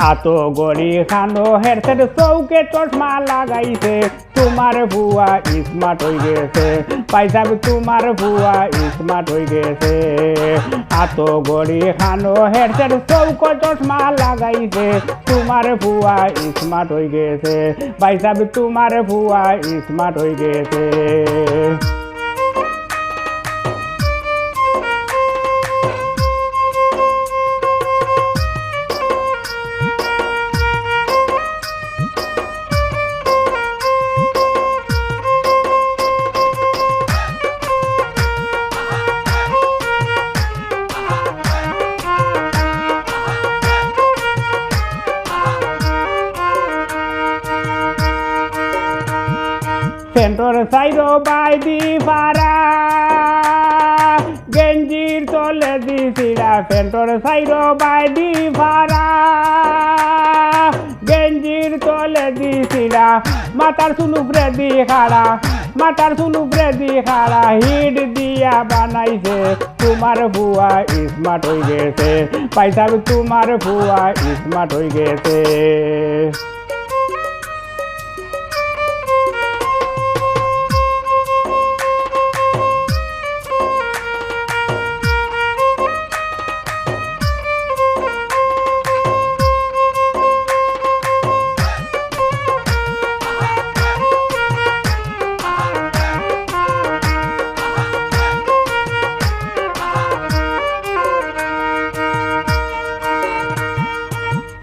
আতো গড়ি খানো হেরসের চৌকে চশমা লাগাইছে তোমার ভুয়া স্মার্ট হয়ে গেছে পাইসাব তোমার ভুয়া স্মার্ট হয়ে গেছে আতো গড়ি খানো হেরসের চৌকে চশমা লাগাইছে তোমার ভুয়া স্মার্ট হয়ে গেছে পাইসাব তোমার ভুয়া স্মার্ট হয়ে গেছে সেন্টর সাইডো বাইদি পারা গেঞ্জির তলে দিছিলা সেন্টর সাইডো বাইদি পারা গেঞ্জির তলে দিছিলা মাথার চুলুপরে দি খাড়া মাথার চুলুপরে দি খাড়া হিট দিয়া বানাইছে তোমার ভুয়া স্মার্ট হয়ে গেছে পাইসাব তোমার ভুয়া স্মার্ট হয়ে গেছে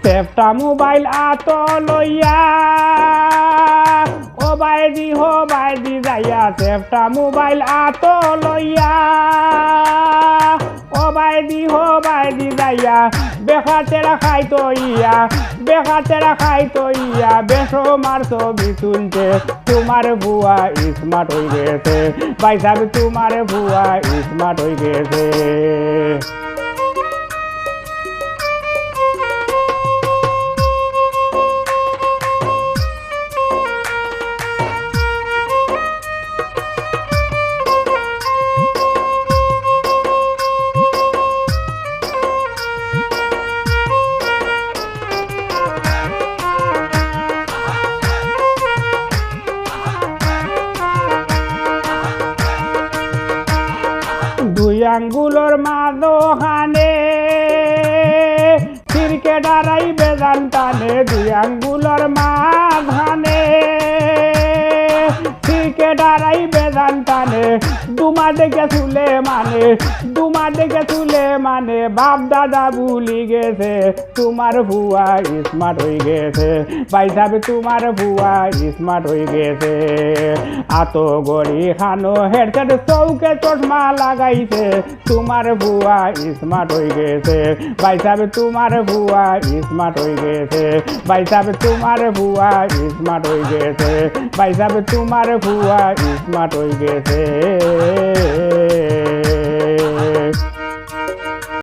সেফটা মোবাইল আতো লইয়া ও বাইদি যাইয়া সেফটা মোবাইল আতো লইয়া ও বাইদি যাইয়া বেখাতেরা খাইতো ইয়া বেশো মারছো বিচুলছে তোমার ভুয়া স্মার্ট হয়ে গেছে পাইসাব তোমার ভুয়া স্মার্ট হয়ে গেছে দুই আঙ্গুলোর মাঝখানে ক্রিকেটারাই বেজান টানে দুই আঙ্গুলোর মাঝখানে ক্রিকেটারাই বেজান টানে দুমা দেখে চুলে মানে বাপ দাদা ভুলি গেছে তোমার ভুয়া স্মার্ট হয়ে গেছে পাইসাব তোমার ভুয়া স্মার্ট হয়ে গেছে আতো গড়ি খানো হেডসেট চৌকে চশমা লাগাইছে তোমার ভুয়া স্মার্ট হয়ে গেছে পাইসাব তোমার ভুয়া স্মার্ট হয়ে গেছে পাইসাব তোমার ভুয়া স্মার্ট হয়ে গেছে পাইসাব তোমার ভুয়া স্মার্ট হয়ে গেছে